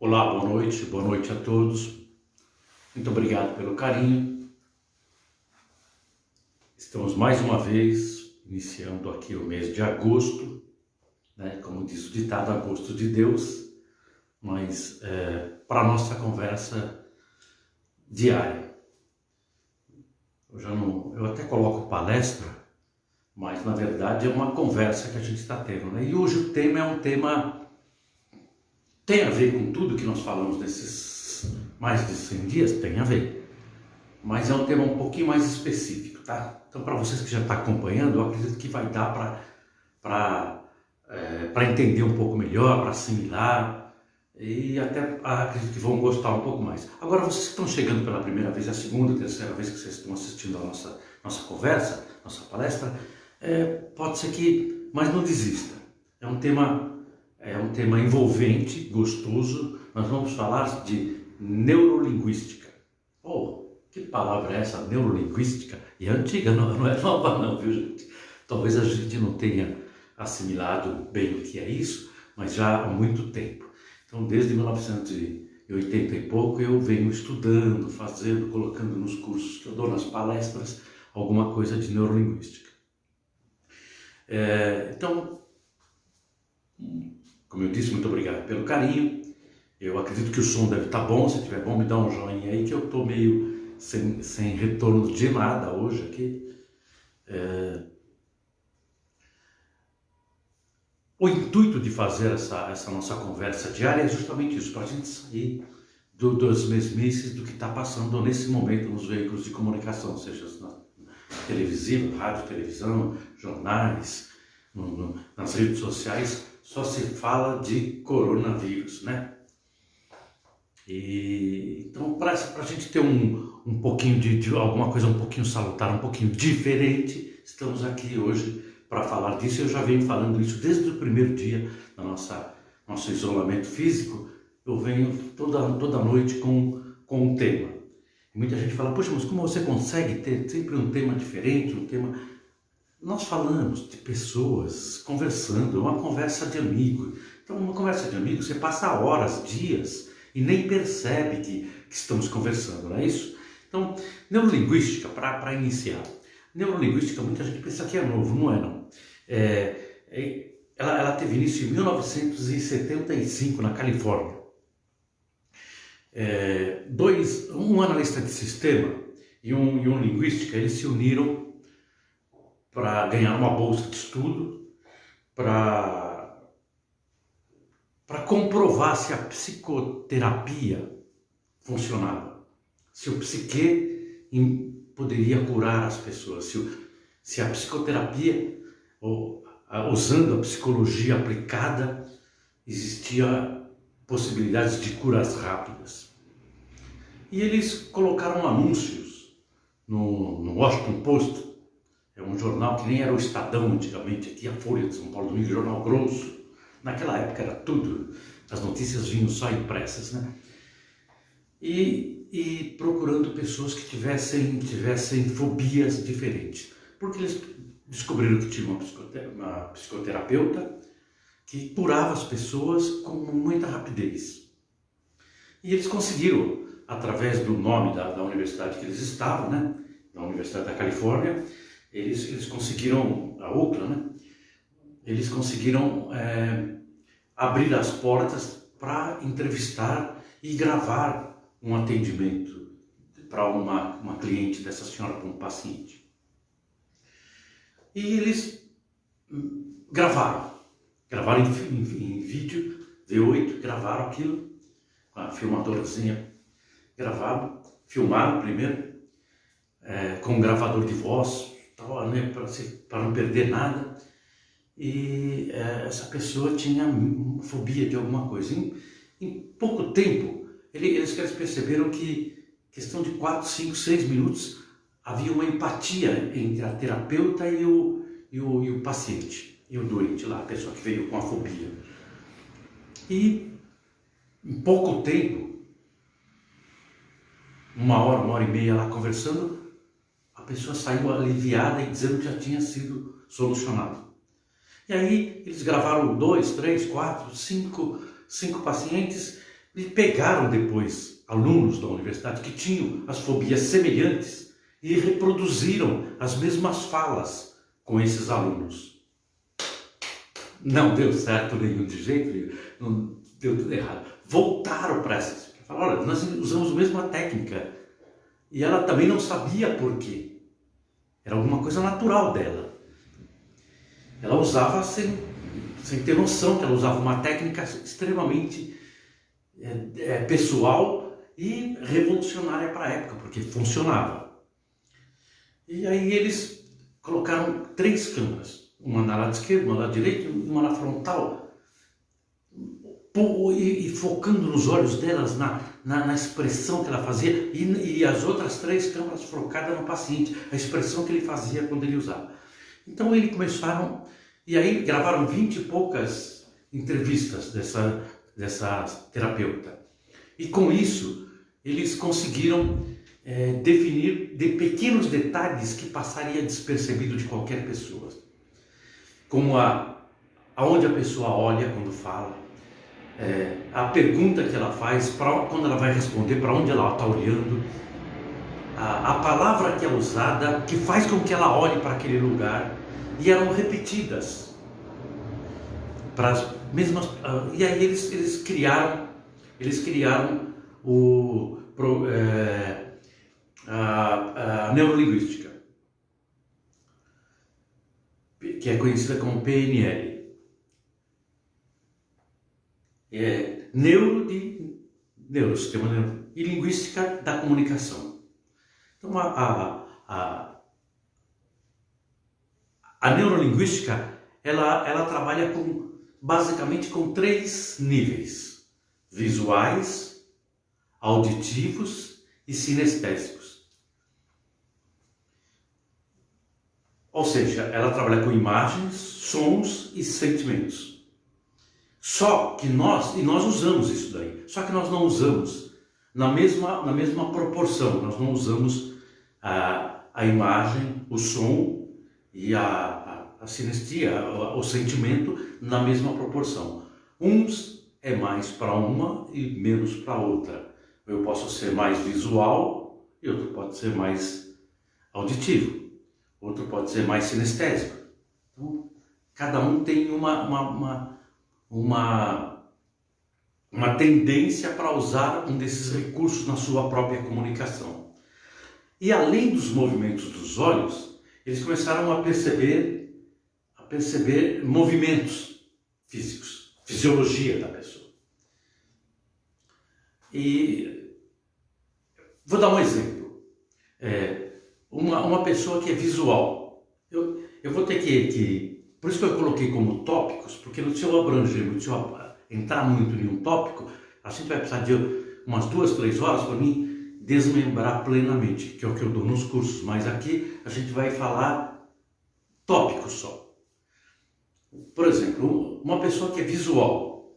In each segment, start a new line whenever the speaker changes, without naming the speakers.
Olá, boa noite a todos. Muito obrigado pelo carinho. Estamos mais uma vez iniciando aqui o mês de agosto, né? Como diz o ditado, agosto de Deus, mas para a nossa conversa diária. Eu até coloco palestra, mas na verdade é uma conversa que a gente está tendo, né? E hoje o tema é um tema tem a ver com tudo que nós falamos nesses mais de 100 dias, tem a ver, mas é um tema um pouquinho mais específico, tá? Então, para vocês que já estão acompanhando, eu acredito que vai dar para entender um pouco melhor, para assimilar, e até acredito que vão gostar um pouco mais. Agora, vocês que estão chegando pela primeira vez, a segunda, terceira vez que vocês estão assistindo a nossa conversa, nossa palestra, pode ser que, mas não desista. É um tema envolvente, gostoso. Nós vamos falar de neurolinguística. Oh, que palavra é essa, neurolinguística? E é antiga, não é nova não, viu gente? Talvez a gente não tenha assimilado bem o que é isso, mas já há muito tempo. Então, desde 1980 e pouco, eu venho estudando, fazendo, colocando nos cursos que eu dou, nas palestras, alguma coisa de neurolinguística. Então, como eu disse, muito obrigado pelo carinho. Eu acredito que o som deve estar bom. Se estiver bom, me dá um joinha aí, que eu estou meio sem retorno de nada hoje aqui. O intuito de fazer essa nossa conversa diária é justamente isso, para a gente sair das mesmices do que está passando nesse momento nos veículos de comunicação, seja na televisiva, rádio, televisão, jornais, nas redes sociais. Só se fala de coronavírus, né? Então, para a gente ter um pouquinho de alguma coisa um pouquinho salutar, um pouquinho diferente, estamos aqui hoje para falar disso. Eu já venho falando isso desde o primeiro dia do nosso isolamento físico. Eu venho toda noite com um tema. E muita gente fala, poxa, mas como você consegue ter sempre um tema diferente, um tema... Nós falamos de pessoas conversando, uma conversa de amigo. Então, uma conversa de amigo, você passa horas, dias, e nem percebe que estamos conversando, não é isso? Então, neurolinguística, para iniciar. Neurolinguística, muita gente pensa que é novo, não é não. Ela teve início em 1975, na Califórnia. Um analista de sistema e um linguística, eles se uniram para ganhar uma bolsa de estudo, para comprovar se a psicoterapia funcionava, se o psique poderia curar as pessoas, se a psicoterapia, usando a psicologia aplicada, existia possibilidades de curas rápidas. E eles colocaram anúncios no Washington Post. É um jornal que nem era o Estadão antigamente, aqui a Folha de São Paulo, Domingo, jornal grosso. Naquela época era tudo, as notícias vinham só impressas, né? E procurando pessoas que tivessem fobias diferentes. Porque eles descobriram que tinha uma psicoterapeuta que curava as pessoas com muita rapidez. E eles conseguiram, através do nome da universidade que eles estavam, né? Da Universidade da Califórnia, eles conseguiram, a Oakland, né? Eles conseguiram abrir as portas para entrevistar e gravar um atendimento para uma cliente dessa senhora, para um paciente. E eles gravaram em vídeo, V8, gravaram aquilo, com a filmadorazinha, filmaram primeiro, com um gravador de voz, né, para não perder nada. E essa pessoa tinha fobia de alguma coisa. Em pouco tempo, eles perceberam que, questão de 4, 5, 6 minutos, havia uma empatia entre a terapeuta e o paciente, e o doente lá, a pessoa que veio com a fobia. E em pouco tempo, 1 hora e meia lá conversando, a pessoa saiu aliviada e dizendo que já tinha sido solucionado. E aí eles gravaram 2, 3, 4, 5 pacientes E pegaram depois alunos da universidade que tinham as fobias semelhantes e reproduziram as mesmas falas com esses alunos. Não deu certo nenhum de jeito nenhum, não deu tudo errado. Voltaram para essas, falaram, olha, nós usamos a mesma técnica. E ela também não sabia por quê. Era alguma coisa natural dela. Ela usava sem ter noção que ela usava uma técnica extremamente pessoal e revolucionária para a época, porque funcionava. E aí eles colocaram 3 câmeras, uma na lado esquerdo, uma na lado direito e uma na frontal, e focando nos olhos delas, na expressão que ela fazia, e as outras 3 câmeras focadas no paciente, a expressão que ele fazia quando ele usava. Então eles começaram, e aí gravaram 20 e poucas entrevistas dessa terapeuta. E com isso, eles conseguiram definir de pequenos detalhes que passaria despercebido de qualquer pessoa. Como aonde a pessoa olha quando fala, a pergunta que ela faz, quando ela vai responder, para onde ela está olhando, a palavra que é usada, que faz com que ela olhe para aquele lugar, e eram repetidas para as mesmas. E aí eles criaram a neurolinguística, que é conhecida como PNL. Neurosistema e linguística da comunicação. Então a neurolinguística ela trabalha basicamente com 3 níveis: visuais, auditivos e sinestésicos. Ou seja, ela trabalha com imagens, sons e sentimentos. Só que nós usamos isso daí, só que nós não usamos na mesma proporção, nós não usamos a imagem, o som e a sinestesia, o sentimento na mesma proporção. Uns é mais para uma e menos para outra. Eu posso ser mais visual e outro pode ser mais auditivo, outro pode ser mais sinestésico. Então, cada um tem uma tendência para usar um desses recursos na sua própria comunicação. E além dos movimentos dos olhos, eles começaram a perceber movimentos físicos, fisiologia da pessoa. E vou dar um exemplo. Uma pessoa que é visual, eu vou ter que por isso que eu coloquei como tópicos, porque se eu abranger muito, se eu entrar muito em um tópico, a gente vai precisar de umas 2, 3 horas para mim desmembrar plenamente, que é o que eu dou nos cursos, mas aqui a gente vai falar tópicos só. Por exemplo, uma pessoa que é visual,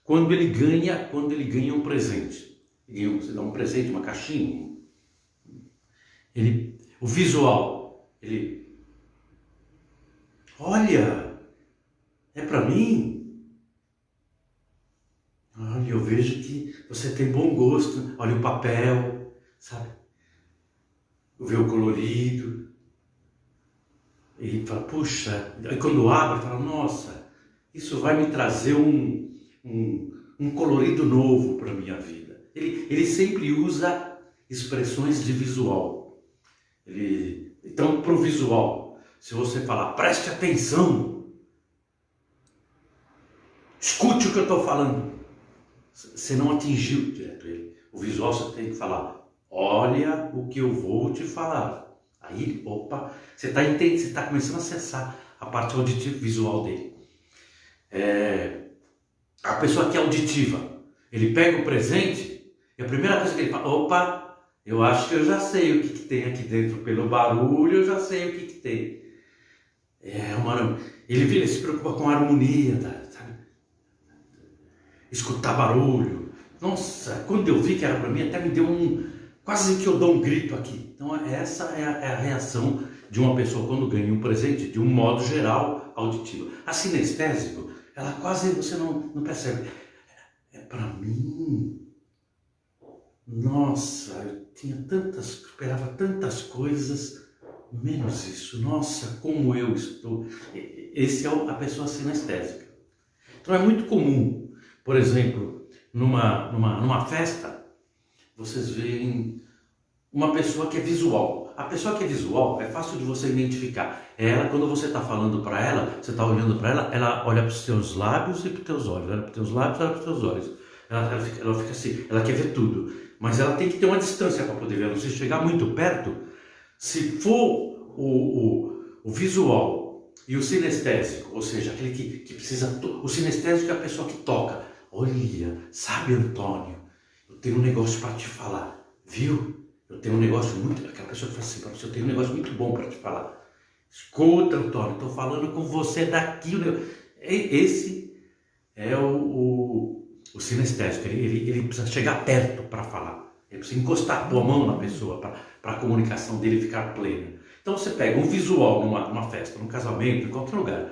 quando ele ganha um presente, você dá um presente, uma caixinha, o visual, olha, é para mim? Olha, eu vejo que você tem bom gosto. Olha o papel, sabe? Vê o colorido. E fala, puxa. Aí quando abre, fala, nossa, isso vai me trazer um colorido novo para a minha vida. Ele sempre usa expressões de visual. Então, para o visual, se você falar, preste atenção, escute o que eu estou falando, você não atingiu direto ele. O visual você tem que falar, olha o que eu vou te falar. Aí, opa, você está começando a acessar a parte auditiva visual dele. A pessoa que é auditiva, ele pega o presente e a primeira coisa que ele fala, opa, eu acho que eu já sei o que tem aqui dentro, pelo barulho eu já sei o que tem. Ele se preocupa com a harmonia, sabe? Escutar barulho. Nossa, quando eu vi que era para mim, até me deu quase que eu dou um grito aqui. Então essa é a reação de uma pessoa quando ganha um presente, de um modo geral, auditivo. A sinestésico, ela quase você não percebe. é para mim. Nossa, eu tinha tantas, esperava tantas coisas, menos isso. Nossa, como eu estou. Esse é a pessoa sinestésica. Então é muito comum, por exemplo, numa festa, vocês veem uma pessoa que é visual. A pessoa que é visual é fácil de você identificar. Ela, quando você está falando para ela, você está olhando para ela, ela olha para os teus lábios e para os teus olhos, olha para os teus lábios, olha para os teus olhos. Ela fica assim, ela quer ver tudo. Mas ela tem que ter uma distância para poder ver. Se chegar muito perto, se for o visual e o sinestésico, ou seja, aquele que precisa. O sinestésico é a pessoa que toca. Olha, sabe, Antônio, eu tenho um negócio para te falar, viu? Eu tenho um negócio muito. Aquela pessoa que fala assim para você: eu tenho um negócio muito bom para te falar. Escuta, Antônio, estou falando com você daqui. Esse é o sinestésico. Ele precisa chegar perto para falar. Ele precisa encostar a tua mão na pessoa para a comunicação dele ficar plena. Então você pega um visual numa festa, num casamento, em qualquer lugar,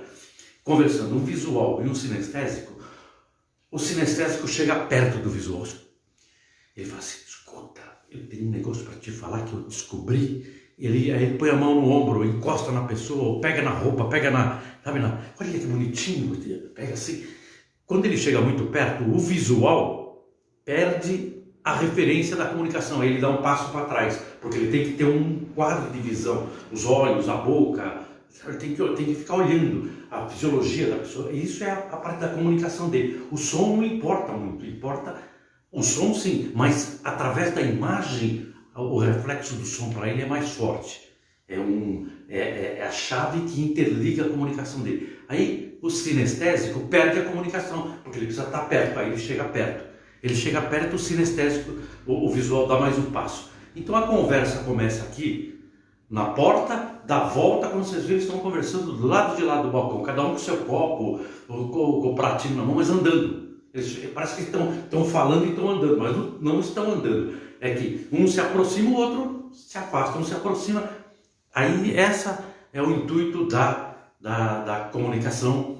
conversando, um visual e um sinestésico, o sinestésico chega perto do visual. Ele fala assim: escuta, eu tenho um negócio para te falar que eu descobri. Aí ele põe a mão no ombro, encosta na pessoa, pega na roupa, pega olha que bonitinho, pega assim. Quando ele chega muito perto, o visual perde a referência da comunicação, aí ele dá um passo para trás, porque ele tem que ter um quadro de visão, os olhos, a boca, ele tem que ficar olhando a fisiologia da pessoa, e isso é a parte da comunicação dele. O som não importa muito, importa o som sim, mas através da imagem, o reflexo do som para ele é mais forte. É a chave que interliga a comunicação dele. Aí o sinestésico perde a comunicação, porque ele precisa estar perto, aí ele chega perto. Ele chega perto, o sinestésico, o visual dá mais um passo. Então a conversa começa aqui, na porta, dá volta, quando vocês veem, eles estão conversando do lado de lá do balcão, cada um com seu copo, com o pratinho na mão, mas andando. Parece que estão falando e estão andando, mas não estão andando. É que um se aproxima, o outro se afasta, um se aproxima. Aí essa é o intuito da comunicação,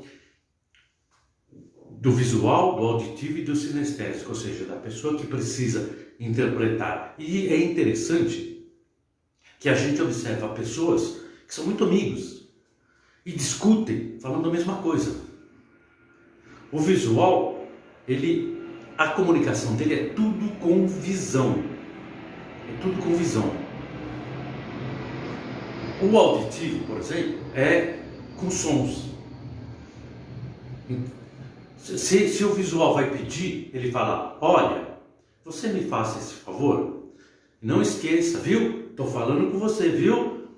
do visual, do auditivo e do sinestésico, ou seja, da pessoa que precisa interpretar. E é interessante que a gente observa pessoas que são muito amigos e discutem falando a mesma coisa. O visual, a comunicação dele é tudo com visão. É tudo com visão. O auditivo, por exemplo, é com sons. Se o visual vai pedir, ele fala: olha, você me faça esse favor? Não esqueça, viu? Estou falando com você, viu?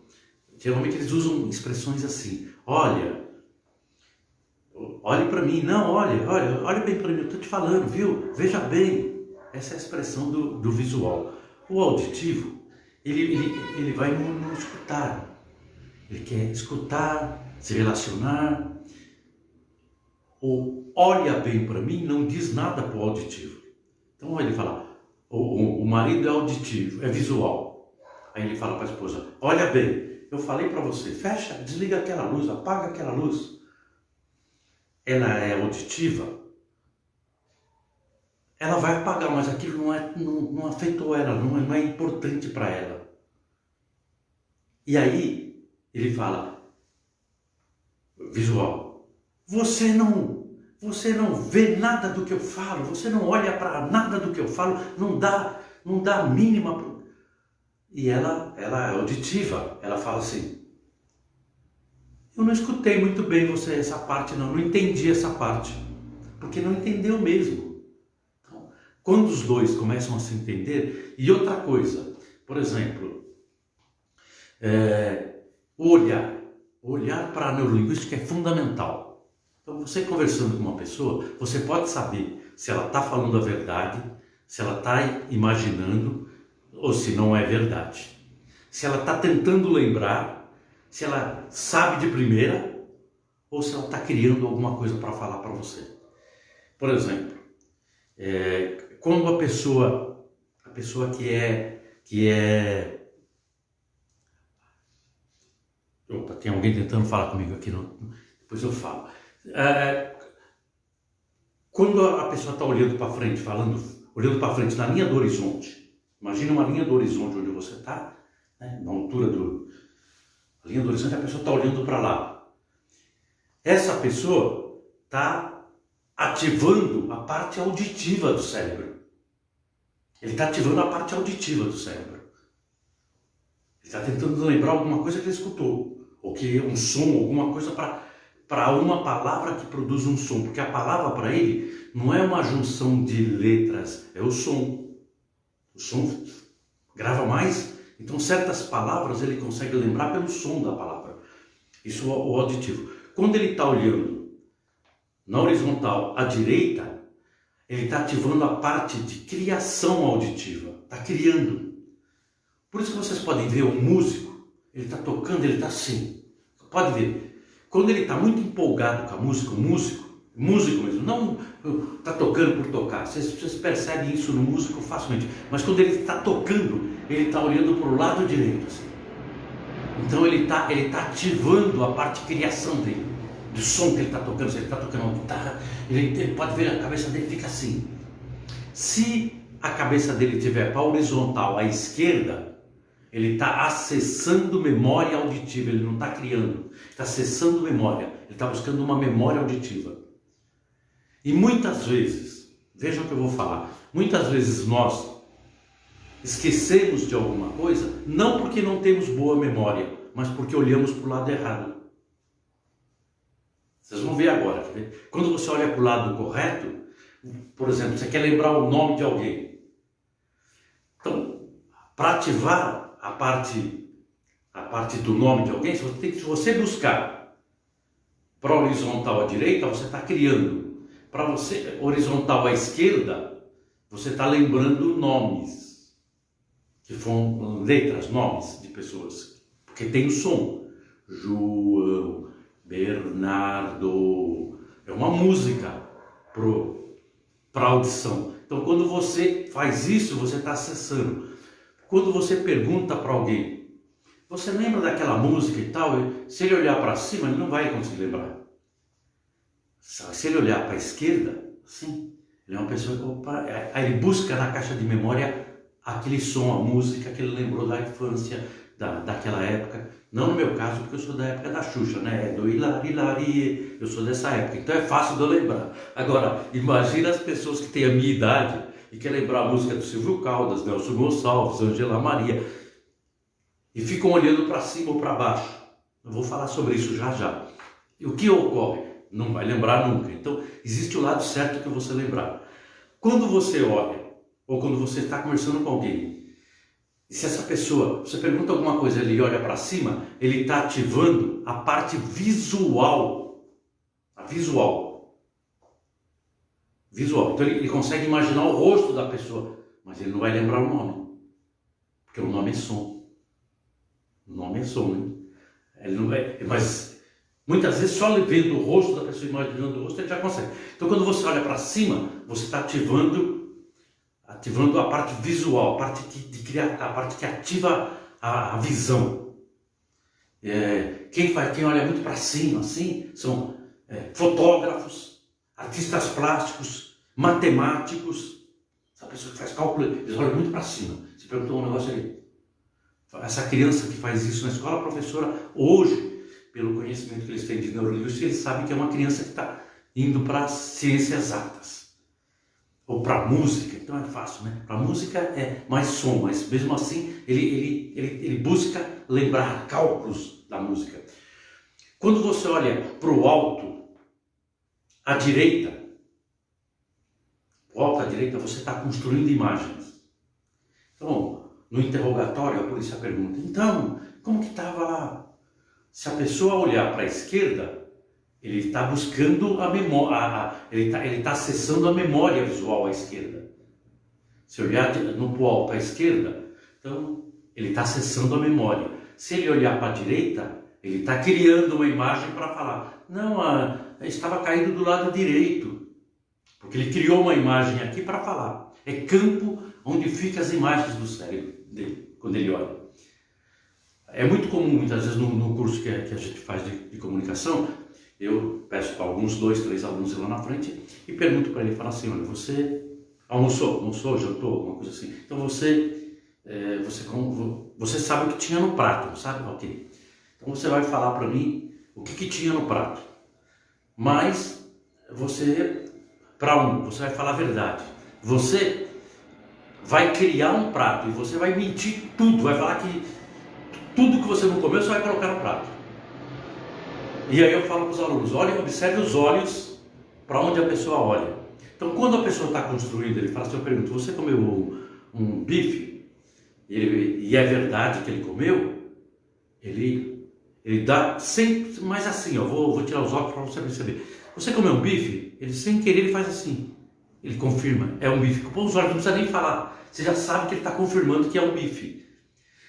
Geralmente eles usam expressões assim: olha, olhe para mim. Não, olhe bem para mim, eu estou te falando, viu? Veja bem. Essa é a expressão do visual. O auditivo, ele vai no escutar. Ele quer escutar, se relacionar. Ou olha bem para mim, não diz nada para o auditivo. Então ele fala: o marido é auditivo, é visual. Aí ele fala para a esposa: olha bem, eu falei para você, fecha, desliga aquela luz, apaga aquela luz. Ela é auditiva, ela vai apagar, mas aquilo não afetou ela, não é importante para ela. E aí ele fala: visual, você não vê nada do que eu falo, você não olha para nada do que eu falo, não dá a mínima. E ela é auditiva, ela fala assim: eu não escutei muito bem você essa parte, não entendi essa parte, porque não entendeu mesmo. Então, quando os dois começam a se entender, e outra coisa, por exemplo, o olhar para a neurolinguística é fundamental. Então, você conversando com uma pessoa, você pode saber se ela está falando a verdade, se ela está imaginando ou se não é verdade. Se ela está tentando lembrar, se ela sabe de primeira ou se ela está criando alguma coisa para falar para você. Por exemplo, quando a pessoa que é... Opa, tem alguém tentando falar comigo aqui, depois eu falo. Quando a pessoa está olhando para frente, olhando para frente na linha do horizonte, imagina uma linha do horizonte onde você está, né, na altura a linha do horizonte, a pessoa está olhando para lá. Essa pessoa está ativando a parte auditiva do cérebro. Ele está ativando a parte auditiva do cérebro. Ele está tentando lembrar alguma coisa que ele escutou, ou que um som, alguma coisa para uma palavra que produz um som, porque a palavra para ele não é uma junção de letras, é o som. O som grava mais, então certas palavras ele consegue lembrar pelo som da palavra. Isso é o auditivo. Quando ele está olhando na horizontal à direita, ele está ativando a parte de criação auditiva, está criando. Por isso que vocês podem ver um músico, ele está tocando, ele está assim. Pode ver. Quando ele está muito empolgado com a música, um músico mesmo, não está tocando por tocar. Vocês percebem isso no músico facilmente. Mas quando ele está tocando, ele está olhando para o lado direito. Assim. Então ele tá ativando a parte de criação dele, do som que ele está tocando. Se ele está tocando uma guitarra, ele pode ver a cabeça dele fica assim. Se a cabeça dele estiver para a horizontal à esquerda, ele está acessando memória auditiva, ele não está criando, está acessando memória, ele está buscando uma memória auditiva. E muitas vezes, vejam o que eu vou falar, muitas vezes nós esquecemos de alguma coisa, não porque não temos boa memória, mas porque olhamos para o lado errado. Vocês vão ver agora, quer ver? Quando você olha para o lado correto, por exemplo, você quer lembrar o nome de alguém. Então, para ativar a parte do nome de alguém, se você buscar para a horizontal à direita, você está criando. Para você, horizontal à esquerda, você está lembrando nomes, que foram letras, nomes de pessoas, porque tem o som. João, Bernardo, é uma música para audição. Então, quando você faz isso, você está acessando. Quando você pergunta para alguém, você lembra daquela música e tal? Se ele olhar para cima, ele não vai conseguir lembrar. Se ele olhar para a esquerda, sim, ele é uma pessoa que aí ele busca na caixa de memória aquele som, a música que ele lembrou da infância, daquela época. Não no meu caso, porque eu sou da época da Xuxa, né? É do Hilari, Hilari, eu sou dessa época, então é fácil de eu lembrar. Agora, imagina as pessoas que têm a minha idade e querem lembrar a música do Silvio Caldas, Nelson Gonçalves, Angela Maria, e ficam olhando para cima ou para baixo. Eu vou falar sobre isso já já. E o que ocorre? Não vai lembrar nunca. Então, existe o lado certo que você lembrar. Quando você olha, ou quando você está conversando com alguém, e se essa pessoa, você pergunta alguma coisa, ele olha para cima, ele está ativando a parte visual. A visual. Visual. Então ele consegue imaginar o rosto da pessoa, mas ele não vai lembrar o nome. Porque o nome é som. O nome é som, né? Ele não vai, mas muitas vezes só vendo o rosto da pessoa, imaginando o rosto, ele já consegue. Então quando você olha para cima, você está ativando a parte visual, a parte que ativa a visão. Quem olha muito para cima, assim, são fotógrafos, artistas plásticos, matemáticos. Essa pessoa que faz cálculo, eles olham muito para cima. Você perguntou um negócio ali. Essa criança que faz isso na escola, a professora, hoje, pelo conhecimento que eles têm de neurolinguística, eles sabem que é uma criança que está indo para as ciências exatas. Ou para música, então é fácil, né? Para música é mais som, mas mesmo assim ele busca lembrar cálculos da música. Quando você olha para o alto, à direita, você está construindo imagens. Então, no interrogatório, a polícia pergunta, então, como que estava lá? Se a pessoa olhar para a esquerda, ele está buscando a memória, ele está acessando a memória visual à esquerda. Se olhar no alto à esquerda, então ele está acessando a memória. Se ele olhar para a direita, ele está criando uma imagem para falar, não, estava caído do lado direito, porque ele criou uma imagem aqui para falar. É campo onde ficam as imagens do cérebro dele, quando ele olha. É muito comum, muitas vezes, no curso que a gente faz de comunicação, eu peço para alguns 2, 3 alunos ir lá na frente e pergunto para ele, falo assim, olha, você almoçou, jantou, alguma coisa assim. Então você sabe o que tinha no prato, não sabe? Ok. Então você vai falar para mim o que tinha no prato. Mas você vai falar a verdade. Você vai criar um prato e você vai mentir tudo, vai falar que tudo que você não comeu você vai colocar no prato. E aí eu falo para os alunos, olha, observe os olhos para onde a pessoa olha. Então quando a pessoa está construindo, ele fala assim, eu pergunto, você comeu um bife? E é verdade que ele comeu? Ele dá sempre, mas assim, ó, vou tirar os óculos para você perceber. Você comeu um bife? Ele sem querer ele faz assim. Ele confirma, é um bife. Com os olhos não precisa nem falar. Você já sabe que ele está confirmando que é um bife.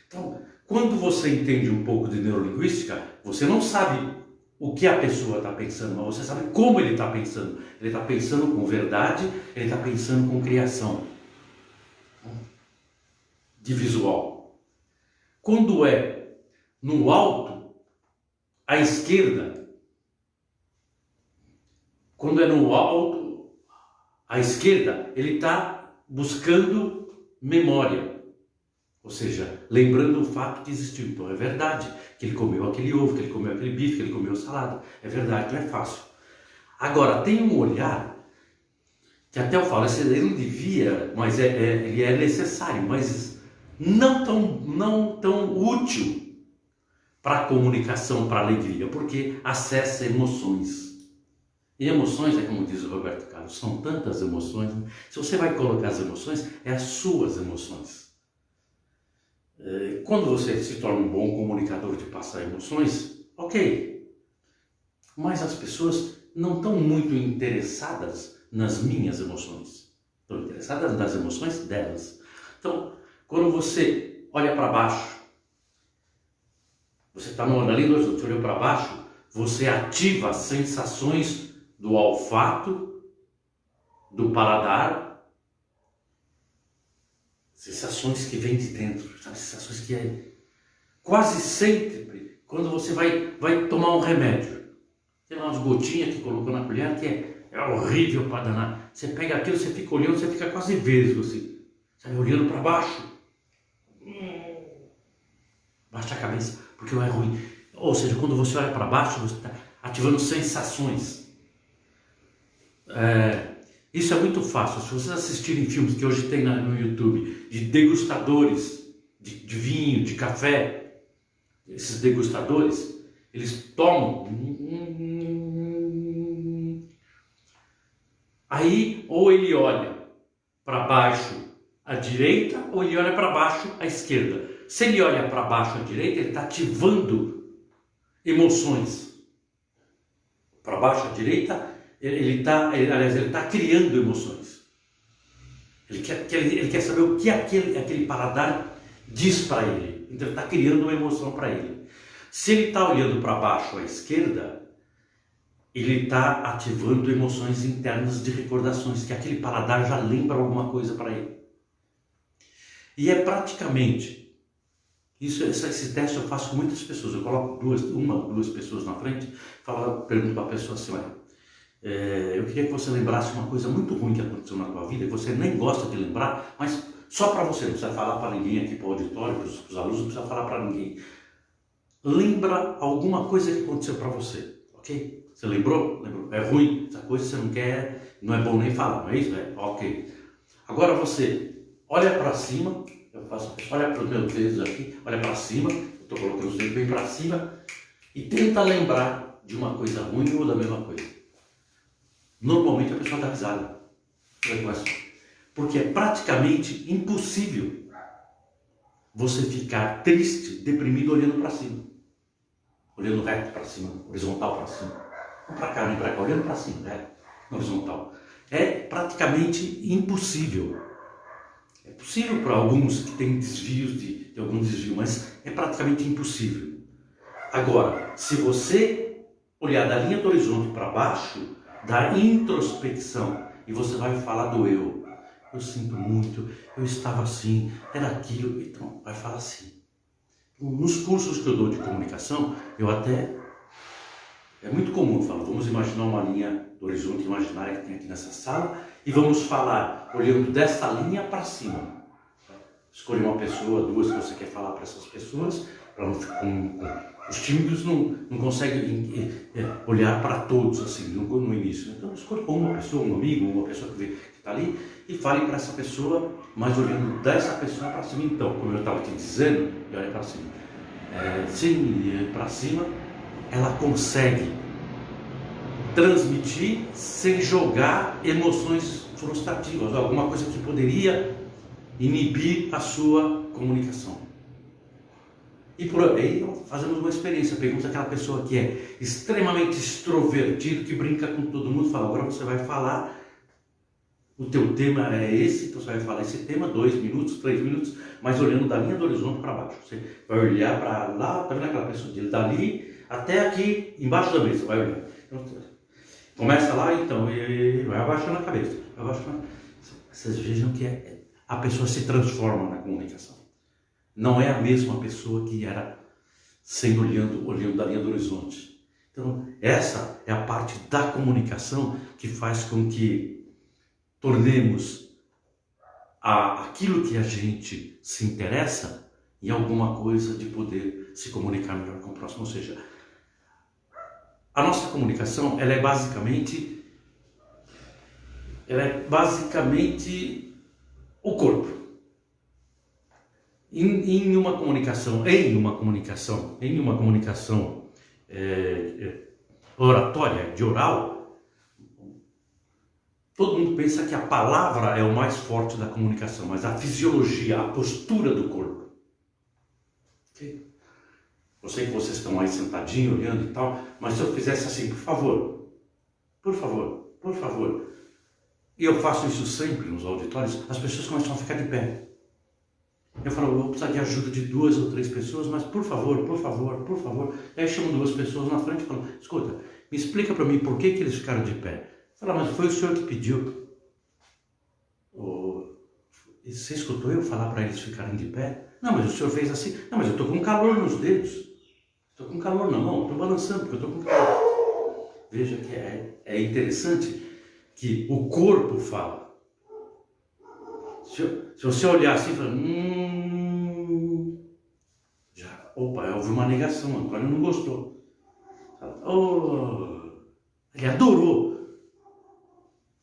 Então, quando você entende um pouco de neurolinguística, você não sabe o que a pessoa está pensando, mas você sabe como ele está pensando. Ele está pensando com verdade, ele está pensando com criação de visual. Quando é no alto, à esquerda, quando é no alto, à esquerda, ele está buscando memória. Ou seja, lembrando o fato que existiu. Então é verdade que ele comeu aquele ovo, que ele comeu aquele bife, que ele comeu salada. É verdade, não é fácil. Agora, tem um olhar que até eu falo, ele não devia, mas ele é necessário, mas não tão útil para a comunicação, para a alegria, porque acessa emoções. E emoções, é como diz o Roberto Carlos, são tantas emoções. Né? Se você vai colocar as emoções, é as suas emoções. Quando você se torna um bom comunicador de passar emoções, ok. Mas as pessoas não estão muito interessadas nas minhas emoções. Estão interessadas nas emoções delas. Então, quando você olha para baixo, você está na linha do horizonte, olhou para baixo, você ativa as sensações do olfato, do paladar, sensações que vêm de dentro, sabe? Sensações que é quase sempre, quando você vai tomar um remédio, tem umas gotinhas que colocou na colher que é horrível para danar. Você pega aquilo, você fica olhando, você fica quase vesgo assim, sabe? Olhando para baixo, baixa a cabeça, porque é ruim. Ou seja, quando você olha para baixo, você está ativando sensações. Isso é muito fácil. Se vocês assistirem filmes que hoje tem no YouTube de degustadores de vinho, de café, esses degustadores, eles tomam. Aí, ou ele olha para baixo à direita, ou ele olha para baixo à esquerda. Se ele olha para baixo à direita, ele está ativando emoções. Para baixo à direita, ele está criando emoções. Ele quer saber o que aquele paladar diz para ele. Então ele está criando uma emoção para ele. Se ele está olhando para baixo à esquerda, ele está ativando emoções internas de recordações, que aquele paladar já lembra alguma coisa para ele. E é praticamente, esse teste eu faço com muitas pessoas, eu coloco duas pessoas na frente, pergunto para a pessoa assim, olha, eu queria que você lembrasse uma coisa muito ruim que aconteceu na tua vida, que você nem gosta de lembrar, mas só para você, não precisa falar para ninguém aqui para o auditório, para os alunos, não precisa falar para ninguém. Lembra alguma coisa que aconteceu para você, ok? Você lembrou? Lembrou? É ruim, essa coisa você não quer, não é bom nem falar, não é isso? Ok. Agora você olha para cima, olha para os meus dedos aqui, olha para cima, eu estou colocando os dedos bem para cima, e tenta lembrar de uma coisa ruim ou da mesma coisa. Normalmente a pessoa dá risada. Porque é praticamente impossível você ficar triste, deprimido, olhando para cima. Olhando reto para cima, horizontal para cima. Não para cá, nem para cá, olhando para cima, reto, horizontal. É praticamente impossível. É possível para alguns que têm desvios de algum desvio, mas é praticamente impossível. Agora, se você olhar da linha do horizonte para baixo, da introspecção, e você vai falar do eu. Eu sinto muito, eu estava assim, era aquilo, então vai falar assim. Nos cursos que eu dou de comunicação, eu até É muito comum falar, vamos imaginar uma linha do horizonte imaginária que tem aqui nessa sala e vamos falar olhando desta linha para cima. Escolha uma pessoa, duas que você quer falar para essas pessoas, para não ficar os tímidos não conseguem olhar para todos assim no início. Então escolha uma pessoa, um amigo, uma pessoa que está ali e fale para essa pessoa, mas olhando dessa pessoa para cima. Então, como eu estava te dizendo, olha para cima. Sim, para cima, ela consegue transmitir sem jogar emoções frustrativas, alguma coisa que poderia inibir a sua comunicação. E por aí fazemos uma experiência, pegamos aquela pessoa que é extremamente extrovertido, que brinca com todo mundo, fala, agora você vai falar, o teu tema é esse, então você vai falar esse tema, 2 minutos, 3 minutos, mas olhando da linha do horizonte para baixo. Você vai olhar para lá, tá vendo aquela pessoa dele, dali até aqui, embaixo da mesa, vai olhar. Começa lá então, e vai abaixando a cabeça, vai abaixando. Vocês vejam que a pessoa se transforma na comunicação. Não é a mesma pessoa que era sem olhando da linha do horizonte. Então, essa é a parte da comunicação que faz com que tornemos aquilo que a gente se interessa em alguma coisa de poder se comunicar melhor com o próximo. Ou seja, a nossa comunicação, ela é basicamente o corpo. Em uma comunicação oratória, de oral, todo mundo pensa que a palavra é o mais forte da comunicação, mas a fisiologia, a postura do corpo. Okay? Eu sei que vocês estão aí sentadinhos, olhando e tal, mas se eu fizesse assim, por favor, e eu faço isso sempre nos auditórios, as pessoas começam a ficar de pé. Eu falo, eu vou precisar de ajuda de 2 ou 3 pessoas, mas por favor. E aí chamo 2 pessoas na frente e falo, escuta, me explica para mim por que eles ficaram de pé. Fala, mas foi o senhor que pediu. Você escutou eu falar para eles ficarem de pé? Não, mas o senhor fez assim. Não, mas eu estou com calor nos dedos. Estou com calor na mão, estou balançando porque eu estou com calor. Veja que é interessante que o corpo fala. Se você olhar assim e falar, houve uma negação, Antônio não gostou. Ele adorou.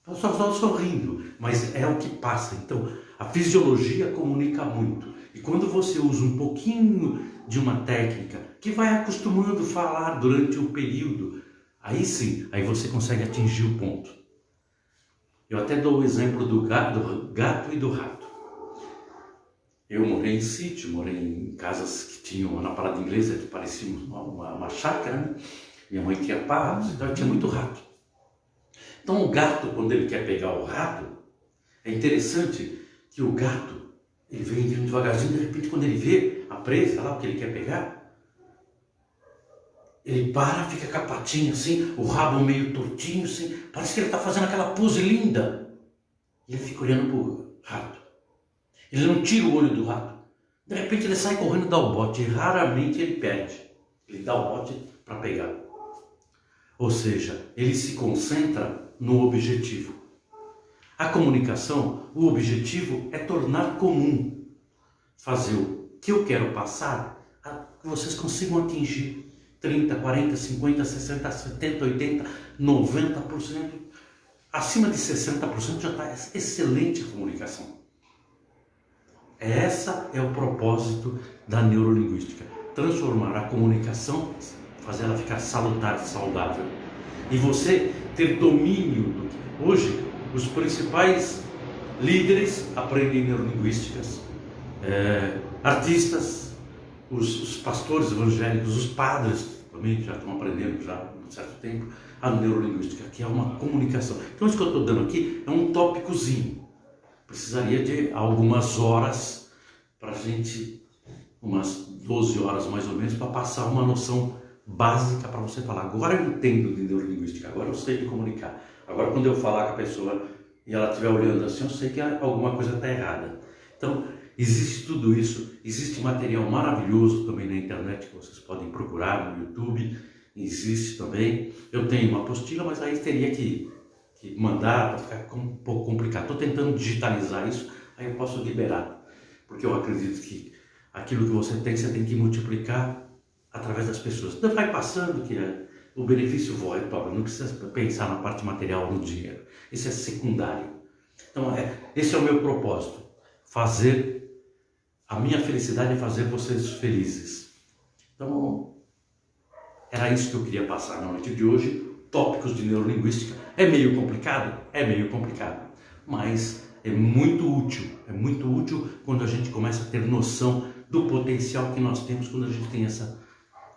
Só estava sorrindo, mas é o que passa. Então, a fisiologia comunica muito. E quando você usa um pouquinho de uma técnica que vai acostumando a falar durante um período, aí sim, aí você consegue atingir o ponto. Eu até dou o exemplo do gato e do rato. Eu morei em sítio, morei em casas que tinham na parada inglesa, que parecia uma chácara, né? Minha mãe tinha patos, então tinha muito rato. Então o gato, quando ele quer pegar o rato, é interessante que o gato, ele vem vindo devagarzinho, de repente quando ele vê a presa, lá o que ele quer pegar, ele para, fica com a patinha assim, o rabo meio tortinho assim, parece que ele está fazendo aquela pose linda. E ele fica olhando para o rato. Ele não tira o olho do rato. De repente ele sai correndo e dá o bote. E raramente ele perde. Ele dá o bote para pegar. Ou seja, ele se concentra no objetivo. A comunicação, o objetivo é tornar comum. Fazer o que eu quero passar, que vocês consigam atingir 30, 40, 50, 60, 70, 80, 90%. Acima de 60% já está excelente a comunicação. Essa é o propósito da neurolinguística. Transformar a comunicação, fazer ela ficar salutar, saudável. E você ter domínio do que... Hoje, os principais líderes aprendem neurolinguísticas, artistas, os pastores evangélicos, os padres também já estão aprendendo já há um certo tempo a neurolinguística, que é uma comunicação. Então isso que eu estou dando aqui é um tópicozinho. Precisaria de algumas horas para a gente, umas 12 horas mais ou menos, para passar uma noção básica para você falar. Agora eu entendo de neurolinguística, agora eu sei me comunicar. Agora quando eu falar com a pessoa e ela estiver olhando assim, eu sei que alguma coisa está errada. Então, existe tudo isso, existe material maravilhoso também na internet que vocês podem procurar no YouTube existe também. Eu tenho uma apostila, mas aí teria que mandar, para ficar um pouco complicado. Estou tentando digitalizar isso, aí eu posso liberar, porque eu acredito que aquilo que você tem que multiplicar através das pessoas. Então vai passando que o benefício retorna, não precisa pensar na parte material, no dinheiro. Isso é secundário. Então esse é o meu propósito, a minha felicidade é fazer vocês felizes. Então era isso que eu queria passar na noite de hoje. Tópicos de neurolinguística. É meio complicado? É meio complicado, mas é muito útil quando a gente começa a ter noção do potencial que nós temos quando a gente tem essa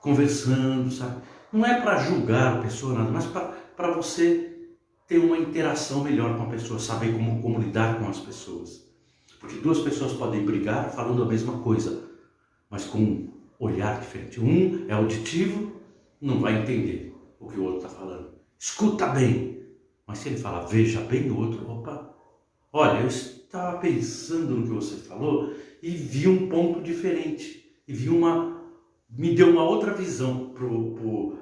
conversando, sabe? Não é para julgar a pessoa, nada, mas para você ter uma interação melhor com a pessoa, saber como lidar com as pessoas. Porque duas pessoas podem brigar falando a mesma coisa, mas com um olhar diferente. Um é auditivo, não vai entender o que o outro está falando. Escuta bem. Mas se ele falar veja bem, o outro, opa, olha, eu estava pensando no que você falou e vi um ponto diferente. E me deu uma outra visão pro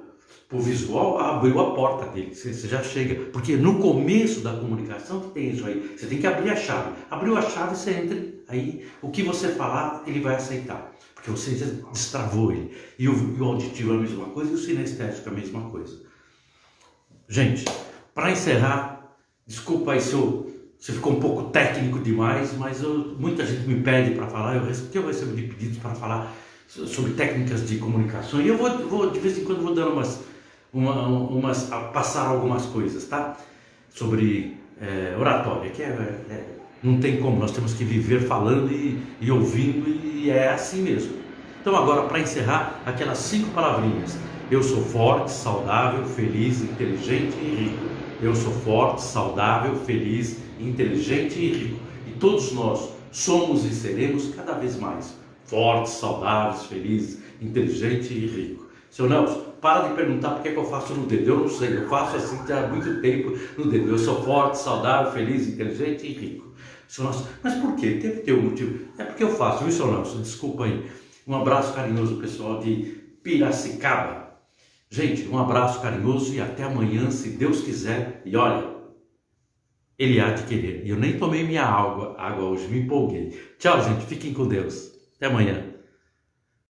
visual, abriu a porta dele. Você já chega, porque no começo da comunicação que tem isso aí, você tem que abrir a chave. Abriu a chave, você entra, aí o que você falar, ele vai aceitar. Porque você já destravou ele. E o auditivo é a mesma coisa e o sinestésico é a mesma coisa. Gente, para encerrar, desculpa aí se ficou um pouco técnico demais, mas muita gente me pede para falar, eu recebo de pedidos para falar sobre técnicas de comunicação, e eu vou de vez em quando vou dando passar algumas coisas, tá? Sobre oratória, que não tem como, nós temos que viver falando e ouvindo, e é assim mesmo. Então agora, para encerrar, aquelas 5 palavrinhas. Eu sou forte, saudável, feliz, inteligente e rico. Eu sou forte, saudável, feliz, inteligente e rico. E todos nós somos e seremos cada vez mais fortes, saudáveis, felizes, inteligentes e ricos. Seu Nelson, para de perguntar por que eu faço no dedo. Eu não sei, eu faço assim há muito tempo no dedo. Eu sou forte, saudável, feliz, inteligente e rico. Seu Nelson, mas por quê? Deve ter um motivo. É porque eu faço, viu, seu Nelson? Desculpa aí. Um abraço carinhoso, pessoal de Piracicaba. Gente, um abraço carinhoso e até amanhã, se Deus quiser. E olha, Ele há de querer. E eu nem tomei minha água hoje, me empolguei. Tchau, gente, fiquem com Deus. Até amanhã.